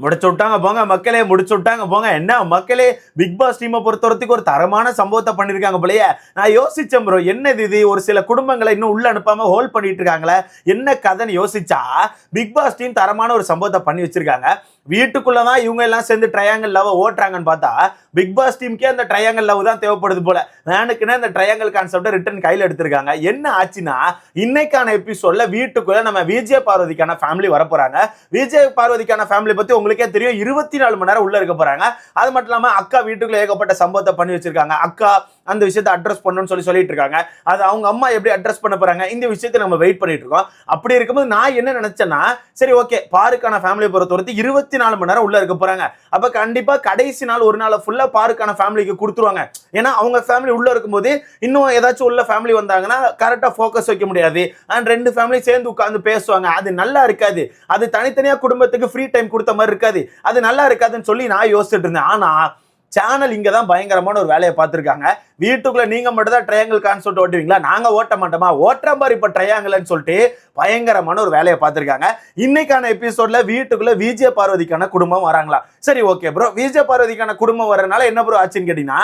முடிச்சு விட்டாங்க போங்க மக்களே, முடிச்சு விட்டாங்க போங்க. என்ன மக்களே, பிக் பாஸ் டீமை பொறுத்தவரைக்கும் ஒரு தரமான சம்பவத்தை பண்ணிருக்காங்க போலயே. நான் யோசிச்சேன் ப்ரோ, என்னது இது, ஒரு சில குடும்பங்களை இன்னும் உள்ள அனுப்பாம ஹோல்ட் பண்ணிட்டு இருக்காங்களே, என்ன கதைன்னு யோசிச்சா பிக் பாஸ் டீம் தரமான ஒரு சம்பவத்தை பண்ணி வச்சிருக்காங்க. வீட்டுக்குள்ளதான் இவங்க எல்லாம் சேர்ந்து ட்ரையாங்கல் லவ் ஓட்டுறாங்கன்னு பார்த்தா பிக் பாஸ் டீமுக்கே அந்த ட்ரையாங்கல் லவ் தான் தேவைப்படுது போல. வேணுக்குன்னு அந்த ட்ரையாங்கல் கான்செப்டை ரிட்டர்ன் கையில் எடுத்திருக்காங்க. என்ன ஆச்சுன்னா, இன்னைக்கான எபிசோட்ல வீட்டுக்குள்ள நம்ம விஜய் பார்வதிக்கான ஃபேமிலி வர போறாங்க. விஜய் பார்வதிக்கான ஃபேமிலி பத்தி உங்களுக்கே தெரியும், 24 மணி நேரம் உள்ள இருக்க போறாங்க. அது மட்டும் இல்லாம அக்கா வீட்டுக்குள்ள ஏகப்பட்ட சம்பவத்தை பண்ணி வச்சிருக்காங்க. அக்கா அந்த விஷயத்தை அட்ரஸ் பண்ணணும்னு சொல்லிட்டு இருக்காங்க. அது அவங்க அம்மா எப்படி அட்ரஸ் பண்ண போறாங்க, இந்த விஷயத்தை நம்ம வெயிட் பண்ணிட்டு இருக்கோம். அப்படி இருக்கும்போது நான் என்ன நினைச்சேன்னா, சரி ஓகே, பாருக்கான ஃபேமிலியை பொறுத்தவரைக்கும் 24 மணி நேரம் உள்ள இருக்க போறாங்க. அப்ப கண்டிப்பா கடைசி நாள் ஒரு நாள் ஃபுல்லா பாருக்கான ஃபேமிலிக்கு கொடுத்துருவாங்க. ஏன்னா அவங்க ஃபேமிலி உள்ள இருக்கும்போது இன்னும் ஏதாச்சும் உள்ள ஃபேமிலி வந்தாங்கன்னா கரெக்டா ஃபோக்கஸ் வைக்க முடியாது. அண்ட் 2 ஃபேமிலி சேர்ந்து உட்கார்ந்து பேசுவாங்க, அது நல்லா இருக்காது. அது தனித்தனியா குடும்பத்துக்கு ஃப்ரீ டைம் கொடுத்த மாதிரி இருக்காது. அது நல்லா இருக்காதுன்னு சொல்லி நான் யோசிச்சுட்டு இருந்தேன். ஆனா சேனல் இங்க தான் பயங்கரமான ஒரு வேலையை பார்த்திருக்காங்க. வீட்டுக்குள்ள நீங்க மட்டும் தான் ட்ரையாங்கிள் கான்செப்ட் ஓட்டுவீங்களா, நாங்க ஓட்ட மாட்டோமா, ஓட்டுற மாதிரி இப்ப ட்ரையாங்கிள்னு சொல்லிட்டு பயங்கரமான ஒரு வேலையை பார்த்திருக்காங்க. இன்னைக்கான எபிசோட்ல வீட்டுக்குள்ள விஜய் பார்வதிக்கான குடும்பம் வராங்களா. சரி ஓகே ப்ரோ, விஜய் பார்வதிக்கான குடும்பம் வரனால என்ன ப்ரோ ஆச்சுன்னு கேட்டீங்கன்னா,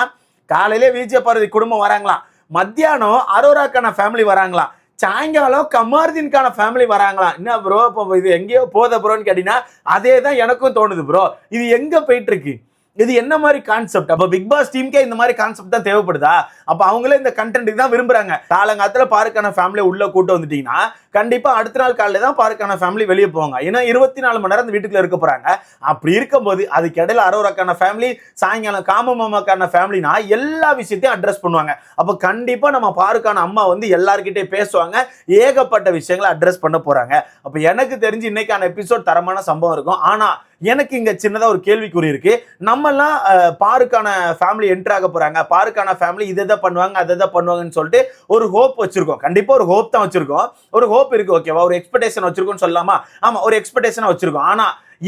காலையிலே விஜய் பார்வதி குடும்பம் வராங்களாம், மத்தியானம் அரோராக்கான ஃபேமிலி வராங்களாம், சாயங்காலம் கமார்தீன்கான ஃபேமிலி வராங்களாம். என்ன ப்ரோ இப்போ இது எங்கேயோ போத ப்ரோன்னு கேட்டீங்கன்னா, அதே தான் எனக்கும் தோணுது ப்ரோ. இது எங்க போயிட்டு இருக்கு, இது என்ன மாதிரி கான்செப்ட்? அப்ப பிக் பாஸ் டீமுக்கே இந்த மாதிரி கான்செப்ட் தான் தேவைப்படுதா? அப்ப அவங்களே இந்த கண்டென்ட் தான் விரும்புறாங்க. காலங்காலத்துல பாருக்கான ஃபேமிலி உள்ள கூட்டு வந்துட்டீங்கன்னா கண்டிப்பா அடுத்த நாள் காலையில தான் பாருக்கான ஃபேமிலி வெளியே போவாங்க. ஏன்னா 24 மணி நேரம் இந்த வீட்டுக்குள்ள இருக்க போறாங்க. அப்படி இருக்கும்போது அதுக்கு இடையில அரோராக்கான ஃபேமிலி, சாயங்காலம் காமமாமாக்கான ஃபேமிலினா எல்லா விஷயத்தையும் அட்ரஸ் பண்ணுவாங்க. அப்ப கண்டிப்பா நம்ம பாருக்கான அம்மா வந்து எல்லார்கிட்டே பேசுவாங்க, ஏகப்பட்ட விஷயங்களை அட்ரஸ் பண்ண போறாங்க. அப்ப எனக்கு தெரிஞ்சு இன்னைக்கான எபிசோட் தரமான சம்பவம் இருக்கும். ஆனா எனக்கு இங்க சின்னதா ஒரு கேள்விக்குறி இருக்கு. நம்ம எல்லாம் பாருக்கான ஃபேமிலி என்டர் ஆக போறாங்க, பாருக்கான ஃபேமிலி இதை பண்ணுவாங்க அதை பண்ணுவாங்கன்னு சொல்லிட்டு ஒரு ஹோப் வச்சிருக்கோம். கண்டிப்பா ஒரு ஹோப் தான் வச்சிருக்கோம், ஒரு ஹோப் இருக்கு, ஓகேவா, ஒரு எக்ஸ்பெக்டேஷன் வச்சிருக்கோம் சொல்லலாமா? ஆமா, ஒரு எக்ஸ்பெக்டேஷன் வச்சிருக்கோம். ஆனா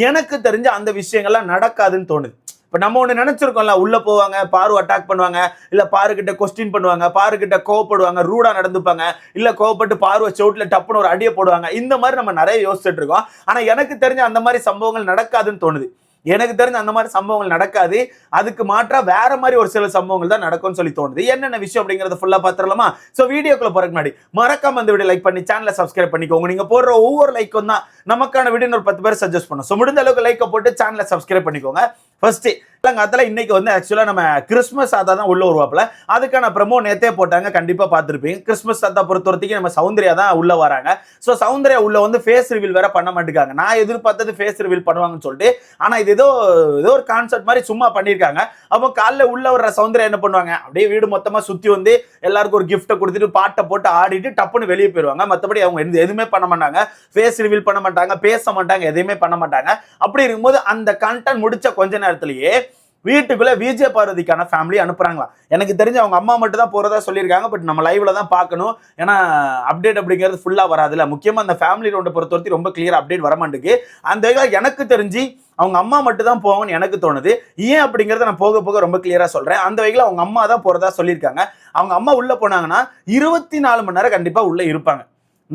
எனக்கு தெரிஞ்ச அந்த விஷயங்கள்லாம் நடக்காதுன்னு தோணுது. இப்ப நம்ம ஒண்ணு நினைச்சிருக்கோம்ல, உள்ள போவாங்க, பாரு அட்டாக் பண்ணுவாங்க, இல்ல பாரு கிட்ட கொஸ்டின் பண்ணுவாங்க, பாரு கிட்ட கோவப்படுவாங்க, ரூடா நடந்துப்பாங்க, இல்ல கோவப்பட்டு பார்வை சவுட்ல டப்புன்னு ஒரு அடியை போடுவாங்க. இந்த மாதிரி நம்ம நிறைய யோசிச்சுட்டு இருக்கோம். ஆனா எனக்கு தெரிஞ்ச அந்த மாதிரி சம்பவங்கள் நடக்காதுன்னு தோணுது. எனக்கு தெரிஞ்ச அந்த மாதிரி சம்பவங்கள் நடக்காது. அதுக்கு மாற்றா வேற மாதிரி ஒரு சில சம்பவங்கள் தான் நடக்கும்னு சொல்லி தோணுது. என்னென்ன விஷயம் அப்படிங்கறத ஃபுல்லா பாத்துறலாமா? சோ வீடியோக்குள்ள போறதுக்கு முன்னாடி மறக்காம இந்த வீடியோ லைக் பண்ணி சேனலை சப்ஸ்கிரைப் பண்ணிக்கோங்க. நீங்க போடுற ஒவ்வொரு லைக்கும் தான் நமக்கான வீடியோ ஒரு 10 பேர் சஜஸ்ட் பண்ணும். சோ முடிந்த அளவுக்கு லைக் போட்டு சேனலை சப்ஸ்கிரைப் பண்ணிக்கோங்க. ஃபர்ஸ்ட் இன்னைக்கு வந்து ஆக்சுவலா நம்ம கிறிஸ்மஸ் தாத்தா தான் உள்ள வருவாப்ல. அதுக்கான ப்ரோமோ நேத்தே போட்டாங்க, கண்டிப்பா பார்த்திருப்பீங்க. கிறிஸ்மஸ் தாத்தா பொறுத்தவரைக்கும் நம்ம சௌந்தர்யா தான் உள்ள வராங்க. சோ சௌந்தர்யா உள்ள வந்து ஃபேஸ் ரிவீல் வேற பண்ண மாட்டேங்காங்க. நான் எதிர்பார்த்தது ஃபேஸ் ரிவீல் பண்ணுவாங்கன்னு சொல்லிட்டு, ஆனா இது ஏதோ ஒரு கான்செப்ட் மாதிரி சும்மா பண்ணிருக்காங்க. அப்போ காலைல உள்ள வர்ற சௌந்தர்யா என்ன பண்ணுவாங்க, அப்படியே வீடு மொத்தமா சுத்தி வந்து எல்லாருக்கும் ஒரு கிஃப்ட்டை கொடுத்துட்டு பாட்டை போட்டு ஆடிட்டு டப்புன்னு வெளியே போயிருவாங்க. மற்றபடி அவங்க எதுவுமே பண்ண மாட்டாங்க, ஃபேஸ் ரிவீல் பண்ண மாட்டாங்க, பேச மாட்டாங்க, எதையுமே பண்ண மாட்டாங்க. அப்படி இருக்கும்போது அந்த கண்டென்ட் முடிச்ச கொஞ்ச நேரத்திலேயே வீட்டுக்குள்ள விஜய் பார்வதிக்கான ஃபேமிலி அனுப்புறாங்களா. எனக்கு தெரிஞ்சு அவங்க அம்மா மட்டும் தான் போறதா சொல்லியிருக்காங்க. பட் நம்ம லைவ்ல தான் பார்க்கணும், ஏன்னா அப்டேட் அப்படிங்கிறது ஃபுல்லா வராதுல. முக்கியமா அந்த ஃபேமிலி ரவுண்டை பொறுத்தவரைக்கும் ரொம்ப கிளியர் அப்டேட் வர மாட்டேங்குது. அந்த எனக்கு தெரிஞ்சு அவங்க அம்மா மட்டும் தான் போவாங்கன்னு எனக்கு தோணுது. ஏன் அப்படிங்கறத நான் போக போக ரொம்ப கிளியரா சொல்றேன். அந்த வகையில் அவங்க அம்மா தான் போறதா சொல்லியிருக்காங்க. அவங்க அம்மா உள்ள போனாங்கன்னா 24 மணி நேரம் கண்டிப்பா உள்ள இருப்பாங்க.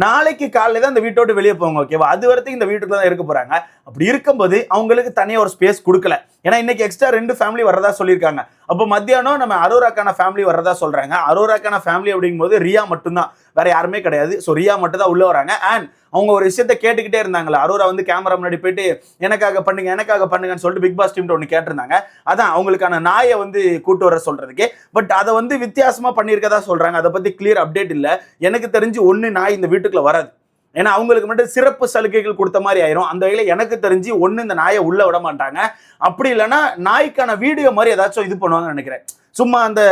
நாளைக்கு காலையில தான் இந்த வீட்டோட்டு வெளியே போவாங்க, ஓகேவா? அது வரைக்கும் இந்த வீட்டுக்குள்ள தான் இருக்க போறாங்க. அப்படி இருக்கும்போது அவங்களுக்கு தனியா ஒரு ஸ்பேஸ் கொடுக்கல. ஏன்னா இன்னைக்கு எக்ஸ்ட்ரா 2 ஃபேமிலி வரதா சொல்லியிருக்காங்க. அப்போ மத்தியானம் நம்ம அரோராக்கான ஃபேமிலி வரதா சொல்றாங்க. அரோராக்கான ஃபேமிலி அப்படிங்கும்போது ரியா மட்டும்தான், வேற யாருமே கிடையாது. ஸோ ரியா மட்டும் தான் உள்ள வராங்க. அண்ட் அவங்க ஒரு விஷயத்த கேட்டுக்கிட்டே இருந்தாங்களா, அரோரா வந்து கேமரா முன்னாடி போயிட்டு எனக்காக பண்ணுங்கன்னு சொல்லிட்டு பிக் பாஸ் டீம் ஒன்று கேட்டிருந்தாங்க. அதான் அவங்களுக்கான நாயை வந்து கூட்டு வர சொல்றதுக்கு. பட் அதை வந்து வித்தியாசமா பண்ணியிருக்கதா சொல்றாங்க. அதை பத்தி கிளியர் அப்டேட் இல்லை. எனக்கு தெரிஞ்சு ஒன்னு நாய் இந்த வீட்டுக்குள்ள வராது. ஏன்னா அவங்களுக்கு மட்டும் சிறப்பு சலுகைகள் கொடுத்த மாதிரி ஆயிரும். அந்த வகையில் எனக்கு தெரிஞ்சு ஒன்னு இந்த நாயை உள்ள விட மாட்டாங்க. அப்படி இல்லைன்னா நாய்க்கான வீடியோ மாதிரி ஏதாச்சும் இது பண்ணுவாங்கன்னு நினைக்கிறேன். சும்மா அந்த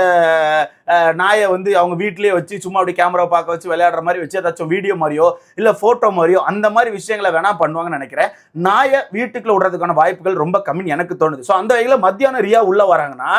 நாயை வந்து அவங்க வீட்டிலேயே வச்சு சும்மா அப்படி கேமரா பார்க்க வச்சு விளையாடுற மாதிரி வச்சு ஏதாச்சும் வீடியோ மாதிரியோ இல்லை ஃபோட்டோ மாதிரியோ அந்த மாதிரி விஷயங்களை வேணா பண்ணுவாங்கன்னு நினைக்கிறேன். நாயை வீட்டுக்குள்ள விடுறதுக்கான வாய்ப்புகள் ரொம்ப கம்மின்னு எனக்கு தோணுது. ஸோ அந்த வகையில் மத்தியானம் ரியா உள்ள வராங்கன்னா,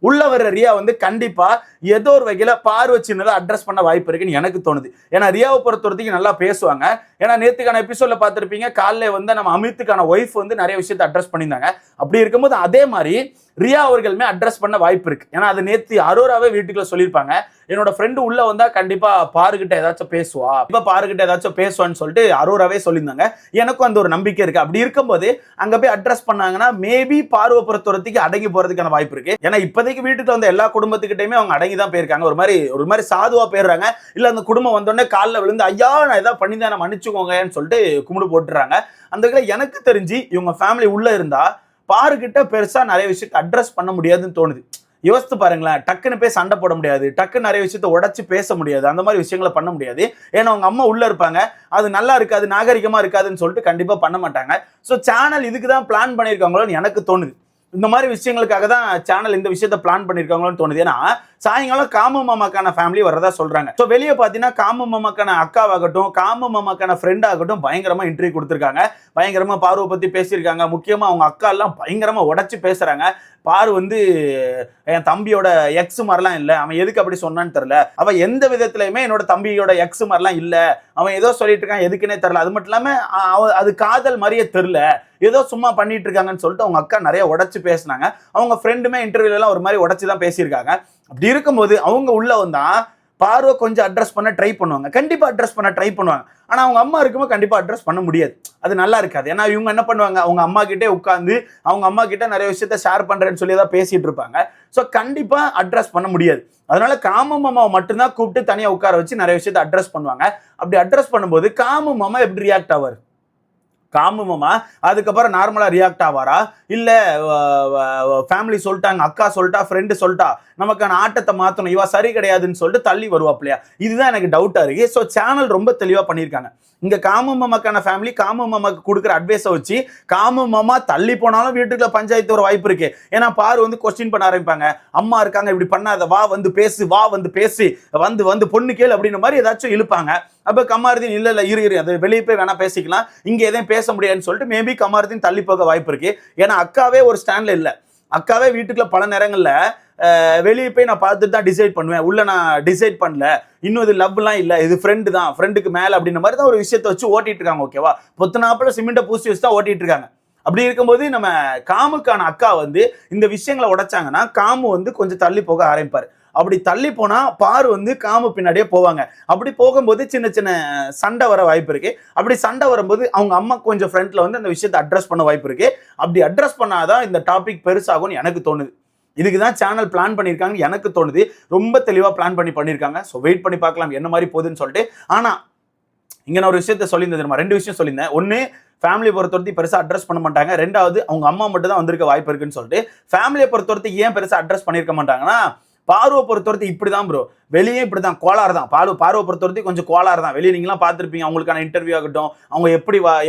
உள்ள வர்ற ரியா வந்து கண்டிப்பா ஏதோ ஒரு வகையில பார்வை சின்னதை அட்ரஸ் பண்ண வாய்ப்பு இருக்குன்னு எனக்கு தோணுது. ஏன்னா ரியாவை பொறுத்தவரைக்கும் நல்லா பேசுவாங்க. ஏன்னா நேத்துக்கான எபிசோட்ல பார்த்திருப்பீங்க, காலைல வந்து நம்ம அமித்துக்கான ஒய்ஃப் வந்து நிறைய விஷயத்தை அட்ரஸ் பண்ணியிருந்தாங்க. அப்படி இருக்கும்போது அதே மாதிரி ரியா அவர்களுமே அட்ரஸ் பண்ண வாய்ப்பு இருக்கு. ஏன்னா அது நேத்து அரோராவே வீட்டுக்குள்ள சொல்லியிருப்பாங்க, என்னோட ஃப்ரெண்டு உள்ள வந்தா கண்டிப்பா பாருகிட்ட ஏதாச்சும் பேசுவா, இப்ப பாருகிட்ட ஏதாச்சும் பேசுவான்னு சொல்லிட்டு அரோராவே சொல்லியிருந்தாங்க. எனக்கும் அந்த ஒரு நம்பிக்கை இருக்கு. அப்படி இருக்கும்போது அங்க போய் அட்ரஸ் பண்ணாங்கன்னா மேபி பார்வை பொறுத்தவரைக்கும் அடங்கி போறதுக்கான வாய்ப்பு இருக்கு. ஏன்னா இப்போதைக்கு வீட்டுக்கு வந்த எல்லா குடும்பத்துக்கிட்டையுமே அவங்க அடங்கி தான் போயிருக்காங்க. ஒரு மாதிரி சாதுவா போயிடுறாங்க. இல்ல அந்த குடும்பம் வந்தோடனே காலில் விழுந்து ஐயா நான் ஏதாவது பண்ணி தான் மன்னிச்சுக்கோங்கன்னு சொல்லிட்டு கும்பிடு போட்டுறாங்க. அந்த எனக்கு தெரிஞ்சு இவங்க ஃபேமிலி உள்ள இருந்தா பாருகிட்ட பெருசா நிறைய விஷயத்தை அட்ரஸ் பண்ண முடியாதுன்னு தோணுது. யோசித்து பாருங்களேன், டக்குன்னு போய் சண்டை போட முடியாது, டக்குன்னு நிறைய விஷயத்த உடைச்சு பேச முடியாது, அந்த மாதிரி விஷயங்களை பண்ண முடியாது. ஏன்னா அவங்க அம்மா உள்ள இருப்பாங்க, அது நல்லா இருக்காது, நாகரிகமா இருக்காதுன்னு சொல்லிட்டு கண்டிப்பா பண்ண மாட்டாங்க. ஸோ சேனல் இதுக்கு தான் பிளான் பண்ணியிருக்காங்களோன்னு எனக்கு தோணுது. இந்த மாதிரி விஷயங்களுக்காக தான் சேனல் இந்த விஷயத்த பிளான் பண்ணியிருக்காங்களோன்னு தோணுது. ஏன்னா சாயங்காலம் காமு மாமாக்கான ஃபேமிலி வரதா சொல்றாங்க. ஸோ வெளியே பார்த்தீங்கன்னா காமு மாமாக்கான அக்காவாகட்டும், காமு மாமாக்கான ஃப்ரெண்ட் ஆகட்டும் பயங்கரமா இன்டர்வியூ கொடுத்துருக்காங்க, பயங்கரமா பார்வை பத்தி பேசியிருக்காங்க. முக்கியமா அவங்க அக்கா எல்லாம் பயங்கரமா உடைச்சு பேசுறாங்க. பாரு என் தம்பியோட எக்ஸ் மாதிரிலாம் இல்லை, அவன் எதுக்கு அப்படி சொன்னான்னு தெரியல, அவன் எந்த விதத்திலையுமே என்னோட தம்பியோட எக்ஸ் மாதிரிலாம் இல்லை, அவன் ஏதோ சொல்லிட்டு இருக்கான் எதுக்குன்னே தெரியல, அது மட்டும் இல்லாம அது காதல் மாதிரியே தெரியல, ஏதோ சும்மா பண்ணிட்டு இருக்காங்கன்னு சொல்லிட்டு அவங்க அக்கா நிறைய உடைச்சு பேசினாங்க. அவங்க ஃப்ரெண்டுமே இன்டர்வியூல எல்லாம் ஒரு மாதிரி உடைச்சு தான் பேசியிருக்காங்க. அப்படி இருக்கும்போது அவங்க உள்ள வந்தா பார்வை கொஞ்சம் அட்ரஸ் பண்ண ட்ரை பண்ணுவாங்க, கண்டிப்பா அட்ரஸ் பண்ண ட்ரை பண்ணுவாங்க. ஆனா அவங்க அம்மா இருக்கும்போது கண்டிப்பா அட்ரஸ் பண்ண முடியாது, அது நல்லா இருக்காது. ஏன்னா இவங்க என்ன பண்ணுவாங்க, அவங்க அம்மா கிட்டே உட்காந்து அவங்க அம்மா கிட்ட நிறைய விஷயத்த ஷேர் பண்றேன்னு சொல்லி தான் பேசிட்டு இருப்பாங்க. ஸோ கண்டிப்பா அட்ரஸ் பண்ண முடியாது. அதனால காமு மாமாவை மட்டும்தான் கூப்பிட்டு தனியா உட்கார வச்சு நிறைய விஷயத்த அட்ரஸ் பண்ணுவாங்க. அப்படி அட்ரஸ் பண்ணும்போது காமு மாமா எப்படி ரியாக்ட் ஆவார், காமு மாமா அதுக்கப்புறம் நார்மலா ரியாக்ட் ஆவாரா, இல்ல ஃபேமிலி சொல்லிட்டாங்க, அக்கா சொல்லிட்டா, ஃப்ரெண்டு சொல்லிட்டா, நமக்கான ஆட்டத்தை மாத்தணும், இவா சரி கிடையாதுன்னு சொல்லிட்டு தள்ளி வருவாப்லையா, இதுதான் எனக்கு டவுட்டா இருக்கு. ஸோ சேனல் ரொம்ப தெளிவா பண்ணியிருக்காங்க. இங்க காமு மாமாக்கான ஃபேமிலி காமு மாமாக்கு கொடுக்குற அட்வைஸை வச்சு காமு மாமா தள்ளி போனாலும் வீட்டுக்குள்ள பஞ்சாயத்து ஒரு வாய்ப்பு இருக்கு. ஏன்னா பாரு கொஸ்டின் பண்ண ஆரம்பிப்பாங்க, அம்மா இருக்காங்க இப்படி பண்ணாத, வா வந்து பேசு வந்து பொண்ணு கேளு அப்படின்ற மாதிரி ஏதாச்சும் இழுப்பாங்க. அப்ப கமாருதீன் இல்ல இரு அது வெளியே போய் வேணா பேசிக்கலாம், இங்க எதையும் பேச முடியாதுன்னு சொல்லிட்டு மேபி கமாருதீன் தள்ளி போக வாய்ப்பு இருக்கு. ஏன்னா அக்காவே ஒரு ஸ்டாண்ட்ல இல்ல, அக்காவே வீட்டுக்குள்ள பல நேரங்கள்ல வெளியே போய் நான் பார்த்துட்டு தான் டிசைட் பண்ணுவேன், உள்ள நான் டிசைட் பண்ணல, இன்னும் இது லவ்லாம் இல்லை, இது ஃப்ரெண்டு தான், ஃப்ரெண்டுக்கு மேலே அப்படின்ற மாதிரி தான் ஒரு விஷயத்தை வச்சு ஓட்டிட்டு இருக்காங்க. ஓகேவா, பொத்தனாப்புல சிமெண்ட்டை பூசி வச்சு தான் ஓட்டிட்டு இருக்காங்க. அப்படி இருக்கும்போது நம்ம காமுக்கான அக்கா இந்த விஷயங்களை உடைச்சாங்கன்னா காமு கொஞ்சம் தள்ளி போக ஆரம்பிப்பாரு. அப்படி தள்ளி போனா பாரு காமு பின்னாடியே போவாங்க. அப்படி போகும்போது சின்ன சின்ன சண்டை வர வாய்ப்பு இருக்கு. அப்படி சண்டை வரும்போது அவங்க அம்மா கொஞ்சம் ஃப்ரண்ட்ல அந்த விஷயத்தை அட்ரஸ் பண்ண வாய்ப்பு இருக்கு. அப்படி அட்ரஸ் பண்ணாதான் இந்த டாபிக் பெருசாகும்னு எனக்கு தோணுது. இதுக்கு தான் சேனல் பிளான் பண்ணியிருக்காங்க எனக்கு தோணுது. ரொம்ப தெளிவாக பிளான் பண்ணியிருக்காங்க. ஸோ வெயிட் பண்ணி பார்க்கலாம் என்ன மாதிரி போகுதுன்னு சொல்லிட்டு. ஆனால் இங்கே நான் ஒரு விஷயத்த சொல்லியிருந்தேன், 2 விஷயம் சொல்லியிருந்தேன். ஒன்று, ஃபேமிலியை பொறுத்தவரைக்கும் பெருசாக அட்ரஸ் பண்ண மாட்டாங்க. 2வது, அவங்க அம்மா மட்டும் தான் வந்திருக்க வாய்ப்பு இருக்குன்னு சொல்லிட்டு. ஃபேமிலியை பொறுத்தவரைக்கும் ஏன் பெருசாக அட்ரஸ் பண்ணியிருக்க மாட்டாங்கன்னா, பார்வை பொறுத்தவரைக்கும் இப்படி தான் ப்ரோ, வெளியே இப்படி தான் கோளாறு தான். பார்வை பொறுத்தவரைக்கும் கொஞ்சம் கோளாறு தான். வெளியே நீங்களாம் பார்த்துருப்பீங்க, அவங்களுக்கான இன்டர்வியூ ஆகட்டும், அவங்க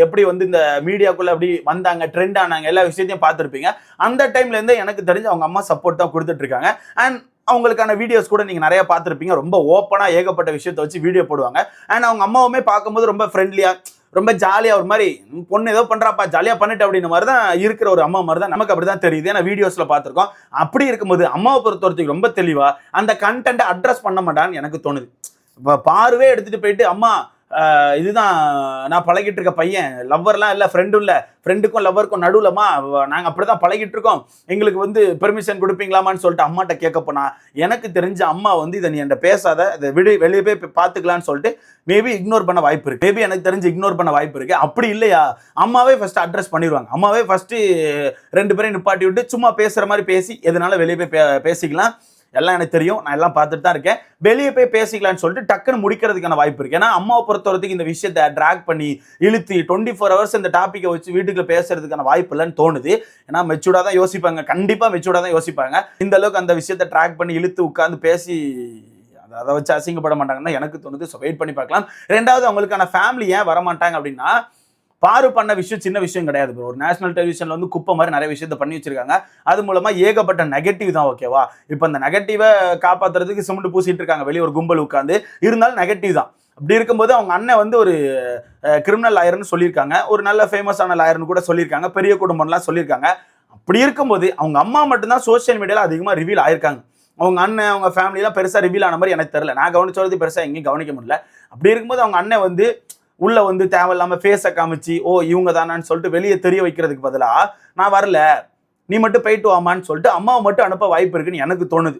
எப்படி இந்த மீடியாக்குள்ள எப்படி வந்தாங்க, ட்ரெண்ட் ஆனாங்க, எல்லா விஷயத்தையும் பார்த்துருப்பீங்க. அந்த டைம்லேருந்து எனக்கு தெரிஞ்சு அவங்க அம்மா சப்போர்ட் தான் கொடுத்துட்டு இருக்காங்க. அண்ட் அவங்களுக்கான வீடியோஸ் கூட நீங்கள் நிறைய பார்த்துருப்பீங்க. ரொம்ப ஓப்பனாக ஏகப்பட்ட விஷயத்தை வச்சு வீடியோ போடுவாங்க. அண்ட் அவங்க அம்மாவுமே பார்க்கும்போது ரொம்ப ஃப்ரெண்ட்லியாக, ரொம்ப ஜாலியாக, ஒரு மாதிரி பொண்ணு ஏதோ பண்ணுறாப்பா ஜாலியாக பண்ணிட்டு அப்படின்ற மாதிரி தான் இருக்கிற ஒரு அம்மா மாதிரி தான் நமக்கு அப்படி தான் தெரியுது. ஏன்னா வீடியோஸில் பார்த்துருக்கோம். அப்படி இருக்கும்போது அம்மாவை பொறுத்தவரைக்கும் ரொம்ப தெளிவாக அந்த கண்டென்ட்டை அட்ரஸ் பண்ண மாட்டான்னு எனக்கு தோணுது. இப்போ பார்வே எடுத்துகிட்டு போயிட்டு அம்மா இதுதான் நான் பழகிட்டு இருக்க பையன், லவ்வர்லாம் இல்லை, ஃப்ரெண்டும் இல்லை, ஃப்ரெண்டுக்கும் லவ்வருக்கும் நடுவுலமா நாங்கள் அப்படி தான் பழகிட்டு இருக்கோம், எங்களுக்கு பெர்மிஷன் கொடுப்பீங்களாமான்னு சொல்லிட்டு அம்மாட்ட கேட்க போனா எனக்கு தெரிஞ்ச அம்மா இதை நீ என்கிட்ட பேசாத, இதை வெளியே போய் பார்த்துக்கலான்னு சொல்லிட்டு மேபி இக்னோர் பண்ண வாய்ப்பு இருக்கு. மேபி எனக்கு தெரிஞ்சு இக்னோர் பண்ண வாய்ப்பு இருக்கு. அப்படி இல்லையா அம்மாவே ஃபர்ஸ்ட் அட்ரஸ் பண்ணிடுவாங்க. அம்மாவே ஃபர்ஸ்ட் 2 பேரையும் நிப்பாட்டி விட்டு சும்மா பேசுற மாதிரி பேசி எதனால வெளியே போய் பேசிக்கலாம், எல்லாம் எனக்கு தெரியும், நான் எல்லாம் பார்த்துட்டு தான் இருக்கேன், வெளியே போய் பேசிக்கலான்னு சொல்லிட்டு டக்குன்னு முடிக்கிறதுக்கான வாய்ப்பு இருக்கு. ஏன்னா அம்மாவை பொறுத்தவரைக்கும் இந்த விஷயத்தை ட்ராக் பண்ணி இழுத்து 24 ஹவர்ஸ் இந்த டாப்பிக்கை வச்சு வீட்டுக்குள்ள பேசுறதுக்கான வாய்ப்பு இல்லைன்னு தோணுது. ஏன்னா மெச்சூர்டா தான் யோசிப்பாங்க, கண்டிப்பா மெச்சூர்டா தான் யோசிப்பாங்க. இந்த அளவுக்கு அந்த விஷயத்தை ட்ராக் பண்ணி இழுத்து உட்காந்து பேசி அதை வச்சு அசிங்கப்பட மாட்டாங்கன்னா எனக்கு தோணுது. ஸோ வெயிட் பண்ணி பார்க்கலாம். 2வது, அவங்களுக்கான ஃபேமிலி ஏன் வரமாட்டாங்க அப்படின்னா, பாரு பண்ண விஷயம் சின்ன விஷயம் கிடையாது. ஒரு நேஷனல் டெலிவிஷன்ல குப்பை மாதிரி நிறைய விஷயத்த பண்ணி வச்சிருக்காங்க. அது மூலமா ஏகப்பட்ட நெகட்டிவ் தான். ஓகேவா, இப்போ அந்த நெகட்டிவை காப்பாத்துறதுக்கு சிமெண்ட் பூசிட்டு இருக்காங்க வெளியே ஒரு கும்பல் உட்காந்து, இருந்தாலும் நெகட்டிவ் தான். அப்படி இருக்கும்போது அவங்க அண்ணன் ஒரு கிரிமினல் லாயர்னு சொல்லியிருக்காங்க, ஒரு நல்ல ஃபேமஸான லாயர்னு கூட சொல்லியிருக்காங்க, பெரிய குடும்பம்லாம் சொல்லியிருக்காங்க. அப்படி இருக்கும்போது அவங்க அம்மா மட்டும்தான் சோசியல் மீடியாவில் அதிகமாக ரிவீல் ஆயிருக்காங்க. அவங்க அண்ணன் அவங்க ஃபேமிலிலாம் பெருசாக ரிவீல் ஆன மாதிரி எனக்கு தெரியல. நான் கவனிச்சது பெருசாக எங்கேயும் கவனிக்க முடியல. அப்படி இருக்கும்போது அவங்க அண்ணன் உள்ள தேவையில்லாம ஃபேஸை காமிச்சு ஓ இவங்க தானான்னு சொல்லிட்டு வெளியே தெரிய வைக்கிறதுக்கு பதிலாக நான் வரல, நீ மட்டும் போயிட்டு வாமான்னு சொல்லிட்டு அம்மாவை மட்டும் அனுப்ப வாய்ப்பு இருக்குன்னு எனக்கு தோணுது.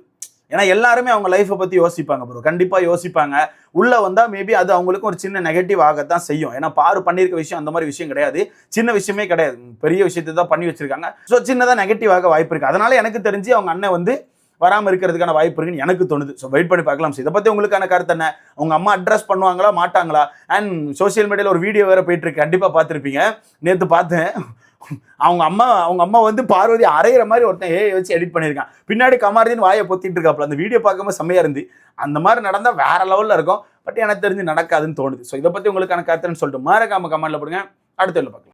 ஏன்னா எல்லாருமே அவங்க லைஃப்பை பத்தி யோசிப்பாங்க ப்ரோ, கண்டிப்பா யோசிப்பாங்க. உள்ள வந்தா மேபி அது அவங்களுக்கு ஒரு சின்ன நெகட்டிவ் ஆகத்தான் செய்யும். ஏன்னா பாரு பண்ணிருக்க விஷயம் அந்த மாதிரி விஷயம் கிடையாது, சின்ன விஷயமே கிடையாது, பெரிய விஷயத்தை தான் பண்ணி வச்சிருக்காங்க. ஸோ சின்னதா நெகட்டிவ் ஆக வாய்ப்பு இருக்கு. அதனால எனக்கு தெரிஞ்சு அவங்க அண்ணன் வந்து வராம இருக்கிறதுக்கான வாய்ப்பு இருக்குன்னு எனக்கு தோணுது. ஸோ வெயிட் பண்ணி பார்க்கலாம். இதை பத்தி உங்களுக்கான கருத்து என்ன? அவங்க அம்மா அட்ரஸ் பண்ணுவாங்களா மாட்டாங்களா? அண்ட் சோசியல் மீடியால ஒரு வீடியோ வேற போயிட்டு இருக்கு, கண்டிப்பா பார்த்திருப்பீங்க. நேத்து பார்த்தேன். அவங்க அம்மா வந்து பார்வதி அரைகிற மாதிரி ஒருத்தன் வச்சு எடிட் பண்ணியிருக்கான். பின்னாடி கமாருதின்னு வாயை பொத்திட்டு இருக்காப்ல. அந்த வீடியோ பார்க்கும்போது செம்மையா இருந்து. அந்த மாதிரி நடந்தா வேற லெவல்ல இருக்கும். பட் எனக்கு தெரிஞ்சு நடக்காதுன்னு தோணுது. ஸோ இதை பத்தி உங்களுக்கான கருத்துன்னு சொல்லிட்டு மறக்காம கமெண்ட்ல போடுங்க. அடுத்த பார்க்கலாம்.